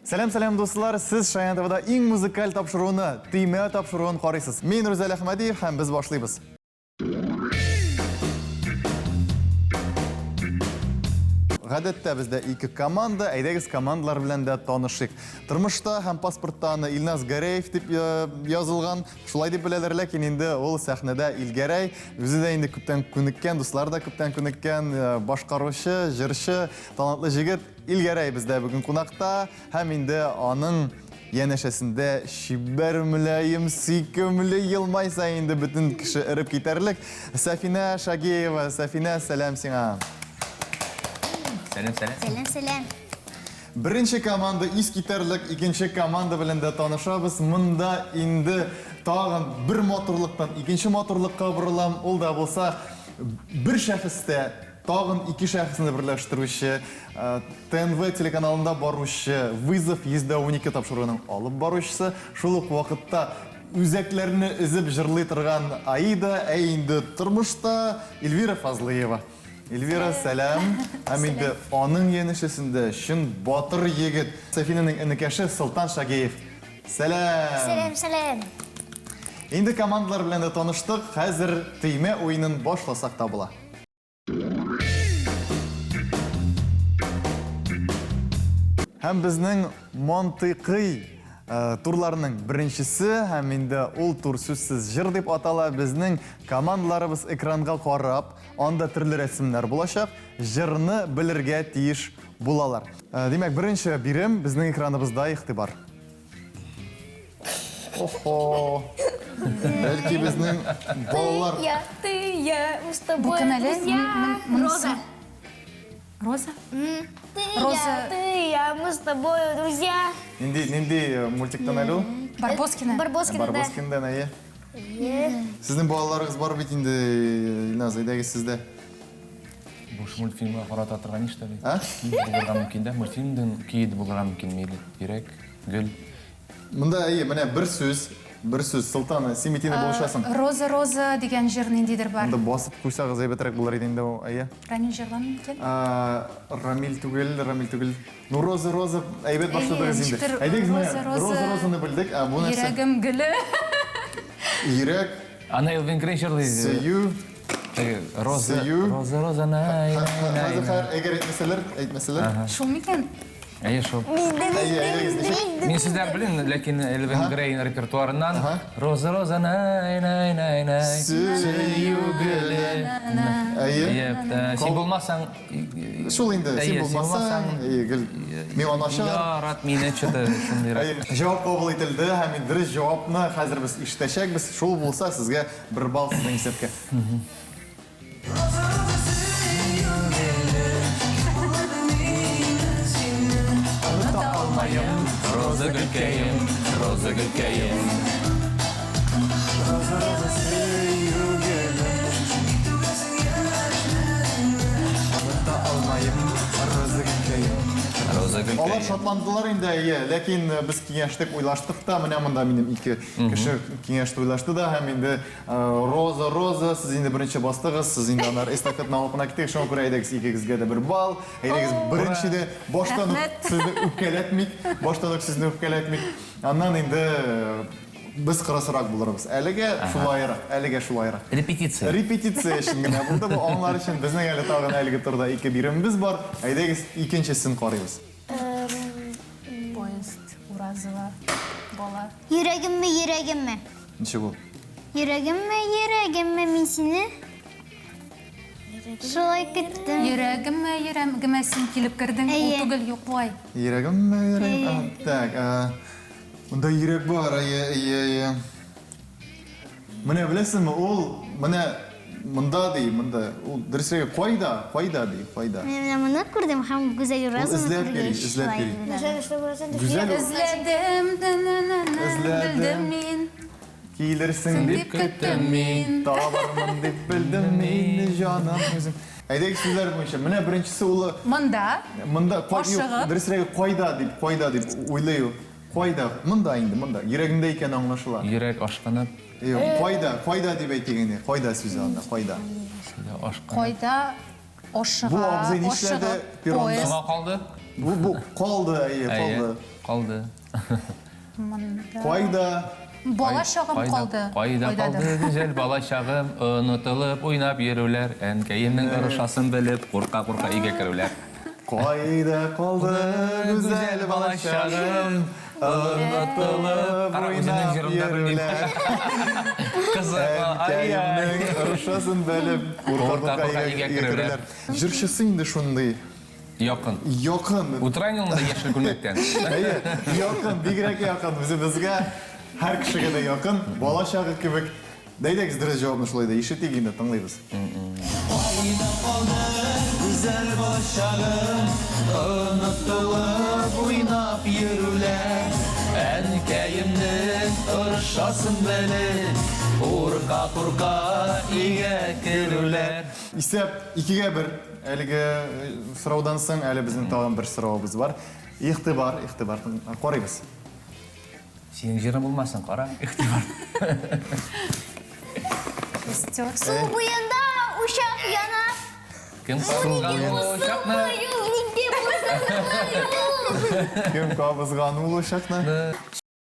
Selam dostlar, siz Şayan TV'da eng muzikal topshiruvni, tiyma topshiruvini qaraysiz. Men Ro'zali Ahmadiyev ham biz boshlaymiz. Гадәттә бездә ике команда, әйдәгез командалар белән дә танышыйк. Тормышта һәм паспортта Илназ Гәрәев дип язылган, шулай дип беләләр, ләкин инде ул сәхнәдә Илгәрәй, үзе дә инде күптән күнеккән, дуслар да күптән күнеккән, башкаручы, җырчы, талантлы җегет Илгәрәй бездә бүген кунакта, һәм инде аның янәшәсендә шибәр мөлаем, сөйкемле елмайса инде бөтен кеше эреп китәрлек. Сафина Шагеева, Сафина, сәлам сиңа. Selam. Birinci komanda iskiterlik, ikinci komanda bilan da tanışabız. Mında indi tağın bir motorluktan ikinci motorlukka burilam. Ol da bolsa bir şəxsdə tağın iki şəxsini birləşdiruvchi, TNV telekanalında baruvchi, Vызов %12 topshiruvinin alıb baruvchisi. Şul uq vaqtda üzəklərini izib jırlay turgan Aida, indi turmushda Elvira Fazlıyeva. Elvira, selam. Hem indi onun yenişesinde şun batır yigit Safina'nın inikaşı Sultan Şageyev. Selam. Selam. Indi komandalar bilan da tanıştık. Hazır tiyma oyunun başlasak da bula. Hem bizning mantiqiy turlarının birinchisi, hem indi ul tur so'zsiz jir deb atala. Bizning komandalarimiz ekranga qarab, anda turli rasmlar bo'lashaq, jirni bilirga tiyish bo'lalar. Demak, birinchi birim bizning ekranimizda iqtibor. Oho. Belki bizning bolalar. Ты, я, мы с тобой Bu kanale Роза. Роза? Ты, я, мы с тобой друзья. Nindi multik kanalı? Барбоскина. Барбоскина, да. Barboskин'den ayı. Sizin bolalarınız var bit indi Ilnaz, aydagi sizde. Boş multfilmga qarata turgan ish tabii. Ha? Bo'lgan mumkin da, multfilmdan keyin bo'lgan mumkin meyli. Yurak, gul. Bunda ayı, mana bir söz Sultana, simitini buluşasın. Роза degan jir nindidir bar. Bunda basıp koysağız aybetrek bular edinde o ayı. Рамил жырлан мекен? Ramil tugul. Nu Roza, aybet başladığınız indi. çıtır, Aydagi Roza'nı bildik. Bu nerse? Yüragim gülü. Yürek, Ana Elvin Kreischer'li. Seyu. Roza, nay. Hazır, eğer etmeseler. Şul meken? Ayo şu. Men sizlar bilin, lekin Elvin Grey'in repertuarından Roza, nay. Sevgili. Ayı. Sen bulmazsan Şul indi, sen bulmazsan. Men anlaşar. yarat meni çıtı şunday. Cevap kabul etildi. Hem diriş cevapni hazır biz işleşek. Biz şul bulsa sizge bir bal sizin hissetke. Roza gülkeyim. Roza gülkeyim. Onlar şotlandılar indi iyi. Lakin biz kengeştik, uylaştık da, mında benim iki kişi kengeşti uylaştı da, hem indi Roza, siz indi birinci bastığız, siz indi onlar estafet nalapına gittik, şuna göre edegiz ikigizge de bir bal, edegiz birinci de baştan sizni öpkeletmik, Ondan indi biz kırasırak buluruz. Əlige şulayıraq. Repetitsiya için gene. Burada bu onlar için bizning әлі tağın әлгі turda iki birimimiz var. Edegiz ikincisini qarayız. Поезд, Уразова, bola. Yüreğim mi? Nişi bu? Yüreğim mi men seni? Şolay kettim. Yüragime sen kelip kirdin, Eye. o tugul yoqlay. Yüreğim. Tak, bunda yürek var. Mene bilesinmi, mında değil, o dirseğe koyda değil. Ben bunu kurdum, hem güzel Roza'nı izlep kurduş. geri. Güzel o. Özledim, bildim men. Giyilirsin dip küttüm men. Dağlarımın dip bildim men, canım gözüm. Eydeki sözler bu işe. Mene birincisi ulu. Mında dirseğe koyda deyip uyluyor. Mında indi. Yüreğimdeyken anlaşılan. Yürek aşkınıp. Koyda deyip eytegeni. Koyda sözü anda. Koyda. Koyda, oşığa, Bu ağzı inişlerde bir poyest. Sana kaldı. Bu kaldı, iyi, kaldı. Kaldı. Kayda. Bala şağım kaldı. Kayda kaldı güzel bala şağım. Unutulup oynap yürürler. Enkeyimnin ırışasın bilip korka iyice kirürler. Kayda kaldı güzel balaşağım. Unutulup oynap yürürler. Enkeyimnin ırışasın bilip korka iyice kirürler. Jırşısın da şunday. Yakın. Yakın. Uturan yolunda yeşil gülmekten. Hayır, yakın, bigrek yakın. Bizge her kişiye de yakın. Bala şağı kibik. Deydekiz diriz cevabını şulayda. İşittik yine tanıyız. Güzel başarım, unutulup oynap yürürler. Enkeyimnin ırşasın beni, kurka iyiye kirürler. İsep 2'ye 1. Әлеге сұраудан соң әлі біздің тағын бір сұрауымыз бар. İhtibar. Qoraymiz. Senin jırın bulmasın qara. İhtibar. İstiyor. Su buyunda uşak yana. Kim qazılgan uşaqni? Nigde bulsun. Kim qabızған ул ошақны?